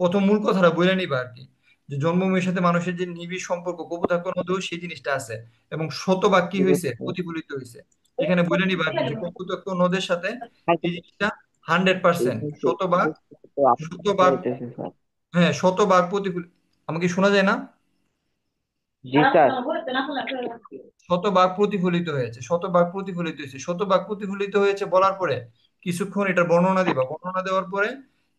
প্রথম মূল কথাটা বলে নিবা আর কি, যে জন্মভূমির সাথে মানুষের যে নিবিড় সম্পর্ক কপোতাক্ষ নদেও সেই জিনিসটা আছে, এবং শতভাগ কি হয়েছে, বুঝতে প্রতিফলিত হয়েছে। এখানে বলে নিবা আর কি যে কপোতাক্ষ নদের সাথে আচ্ছা, এই জিনিসটা 100%, শতভাগ, তো আমার কথা শতভাগ, হইতেছে স্যার। হ্যাঁ শতভাগ প্রতিফলিত। আমাকে শোনা যায় না? জি স্যার। শতভাগ প্রতিফলিত হয়েছে, শতভাগ প্রতিফলিত হয়েছে, শতভাগ প্রতিফলিত হয়েছে বলার পরে কিছুক্ষণ এটার বর্ণনা দিবা, বর্ণনা দেওয়ার পরে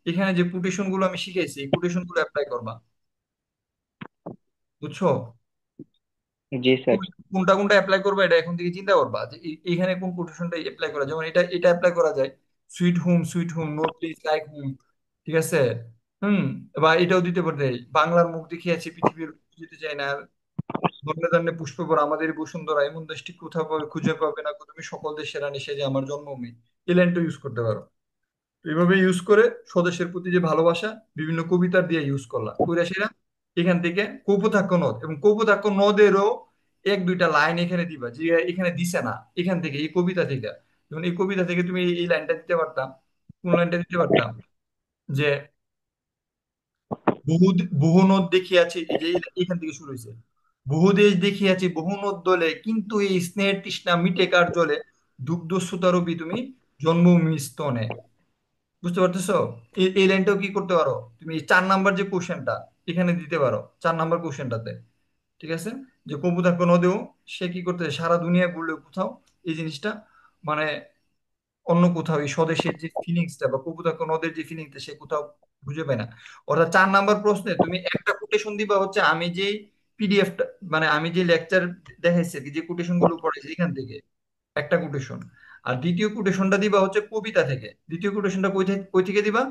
এখানে যে কোটেশন গুলো আমি শিখাইছি এই কোটেশন গুলো অ্যাপ্লাই করবা। বুঝছো? জি স্যার। কোনটা কোনটা অ্যাপ্লাই করবা এটা এখন থেকে চিন্তা করবা, যে এইখানে কোন কোটেশনটা অ্যাপ্লাই করা, যেমন এটা এটা অ্যাপ্লাই করা যায়, sweet home, no please like home. ঠিক আছে? হুম। বা এটাও দিতে পারতে, বাংলার মুখ দেখিয়াছি পৃথিবীর যেতে চাই না, ধন্য ধন্য পুষ্প ভরা আমাদের এই বসুন্ধরা, এমন দেশটি কোথাও পাবে, খুঁজে পাবে না গো তুমি, সকল দেশের রানী সে যে আমার জন্মভূমি। এই লাইনটা ইউজ করতে পারো। তো এইভাবে ইউজ করে স্বদেশের প্রতি যে ভালোবাসা বিভিন্ন কবিতার দিয়ে ইউজ করলা কইরা সেরা। এখান থেকে কপোতাক্ষ নদ এবং কপোতাক্ষ নদেরও এক দুইটা লাইন এখানে দিবা, যে এখানে দিছে না, এখান থেকে এই কবিতা থেকে। যেমন এই কবিতা থেকে তুমি এই লাইনটা দিতে পারতাম, কোন লাইনটা দিতে পারতাম, যে বহু নদ দেখিয়াছি, এই যে এখান থেকে শুরু হয়েছে, বহু দেশ দেখিয়াছি বহু নদ দলে, কিন্তু এই স্নেহের তৃষ্ণা মিটে কার জলে, দুগ্ধ সুতারূপী তুমি জন্মভূমি স্তনে। বুঝতে পারতেছো? এই লাইনটাও কি করতে পারো তুমি, এই 4 নাম্বার যে কোশ্চেনটা এখানে দিতে পারো, 4 নাম্বার কোশ্চেনটাতে। ঠিক আছে? যে কবুতর নদেও সে কি করতে সারা দুনিয়া ঘুরলে কোথাও এই জিনিসটা মানে অন্য কোথাও এই স্বদেশের যে ফিলিংসটা বা কপোতাক্ষ নদের যে ফিলিংসটা সে কোথাও খুঁজে পায় না। অর্থাৎ 4 নাম্বার প্রশ্নে তুমি একটা কোটেশন দিবা হচ্ছে আমি যে পিডিএফটা, মানে আমি যে লেকচার দেখাইছি আর কি, যে কোটেশন গুলো পড়েছি এখান থেকে একটা কোটেশন। আর দ্বিতীয় কোটেশনটা দিবা হচ্ছে কবিতা থেকে। দ্বিতীয় কোটেশনটা কই থেকে দিবা?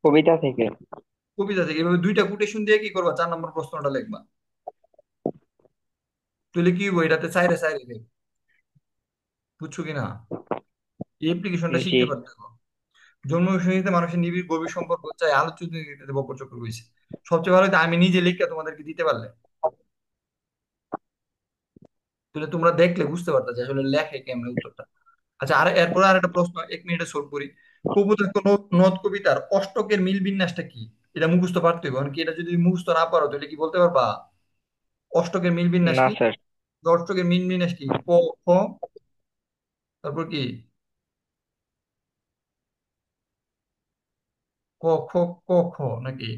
কবিতা থেকে। কবিতা থেকে। এভাবে দুইটা কোটেশন দিয়ে কি করবা, 4 নাম্বার প্রশ্নটা লিখবা। তুইলে কি হইবো, এটাতে চাইরে চাইরে দেবে। বুঝছো কিনা? এই অ্যাপ্লিকেশনটা জি। শিখতে পারতে হবে। জন্মভূমির সঙ্গে মানুষের নিবিড় গভীর সম্পর্ক চাই, আলোচ্য দিতে বকরচক্র রয়েছে। সবচেয়ে ভালো হতো আমি নিজে লিখে তোমাদেরকে দিতে পারলে, তাহলে তোমরা দেখলে বুঝতে পারতা যে আসলে লেখে কেমনে উত্তরটা। আচ্ছা, আর এরপরে আর একটা প্রশ্ন 1 মিনিটে সলভ করি। কপোতাক্ষ নদ কবিতার অষ্টকের মিল বিন্যাসটা কি? এটা মুখস্থ পারতে হবে, কারণ কি এটা যদি মুখস্থ না পারো তাহলে কি বলতে পারবা অষ্টকের মিল বিন্যাস না কি? স্যার। অষ্টকের মিল বিন্যাস কি? ক, খ, তারপর কি, ক, খ, ক, খ নাকি?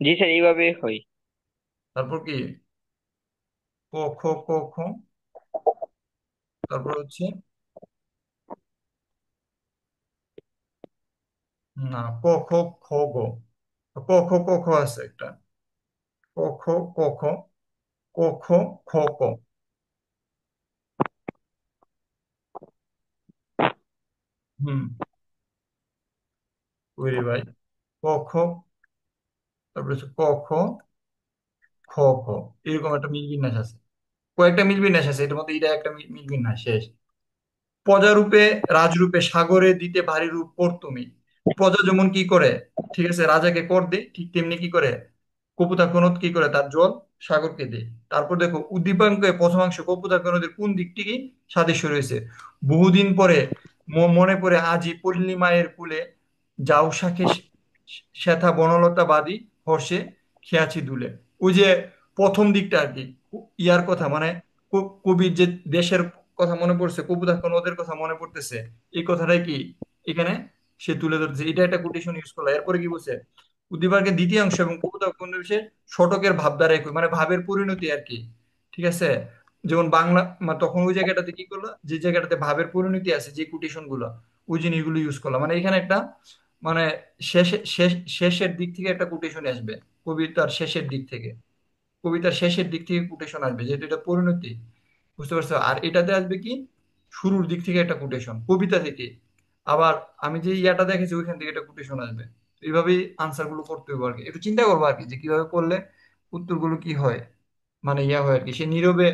জি স্যার, এইভাবেই হয়। তারপর কি, ক, খ, ক, খ, তারপর হচ্ছে, না, ক, খ, খ, গ, ক, খ, ক, খ আছে একটা, ক, খ, ক, খ, ক, খ, খ, ক। হুম। ওইরে ভাই, ক, খ, তারপর হচ্ছে ক, খ, খ, খ, এরকম একটা মিল বিন্যাস আছে, কয়েকটা মিল বিন্যাস আছে, এটার মধ্যে এটা একটা মিল বিন্যাস শেষ। প্রজারূপে রাজরূপে সাগরে দিতে ভারী রূপ কর তুমি। প্রজা যেমন কি করে, ঠিক আছে, রাজাকে কর দে, ঠিক তেমনি কি করে কপোতাক্ষ নদ কি করে তার জল সাগরকে দেয়। তারপর দেখো উদ্দীপাঙ্কে প্রথমাংশ কপোতাক্ষ নদীর কোন দিকটি কি সাদৃশ্য রয়েছে। বহুদিন পরে মনে পড়ে আজি পল্লীমায়ের কুলে, যাও শাখে শ্বেতা বনলতা বাদি হর্ষে খেয়াছি দুলে। ওই যে প্রথম দিকটা আর কি, ইয়ার কথা মানে কবির যে দেশের কথা মনে পড়ছে, কপোতাক্ষ নদের কথা মনে পড়তেছে, এই কথাটাই কি এখানে সে তুলে ধরতেছে। এটা একটা কোটেশন ইউজ করলো। এরপরে কি বলছে, উদ্দীপকের দ্বিতীয় অংশ এবং কপোতাক্ষ নদীর শতকের ভাবধারা একই, মানে ভাবের পরিণতি আর কি। ঠিক আছে? যেমন বাংলা তখন ওই জায়গাটাতে কি করলো, যে জায়গাটাতে ভাবের পরিণতি আছে, যে কোটেশন গুলো ওই জিনিসগুলো ইউজ করলাম, মানে এখানে একটা মানে শেষের দিক থেকে একটা কোটেশন আসবে, কবিতার শেষের দিক থেকে, কবিতার শেষের দিক থেকে কোটেশন আসবে, যেহেতু এটা পরিণতি। বুঝতে পারছো? আর এটাতে আসবে কি শুরুর দিক থেকে একটা কোটেশন কবিতা থেকে। আবার আমি যে ইয়াটা দেখেছি ওইখান থেকে একটা কোটেশন আসবে। তো এইভাবেই আনসার গুলো করতে হবে আর কি, একটু চিন্তা করবো আর কি যে কিভাবে করলে উত্তরগুলো কি হয়, মানে ইয়া হয় আর কি। সে নীরবে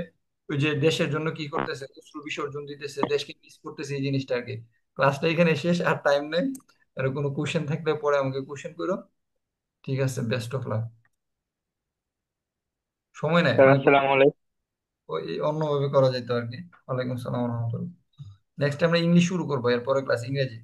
ওই যে দেশের জন্য কি করতেছে, অশ্রু বিসর্জন দিতেছে, দেশকে মিস করতেছে, এই জিনিসটা আর কি। ক্লাসটা এখানে শেষ, আর টাইম নেই। আর কোনো কোশ্চেন থাকলে পরে আমাকে কোশ্চেন করো। ঠিক আছে, বেস্ট অফ লাক। সময় নেই স্যার মানে আসসালামু আলাইকুম। ওই অন্যভাবে করা যেত আর কি। ওয়ালাইকুম সালাম রহমতুল্লাহ। নেক্সট আমরা ইংলিশ শুরু করবো, এরপরে ক্লাস ইংরেজি।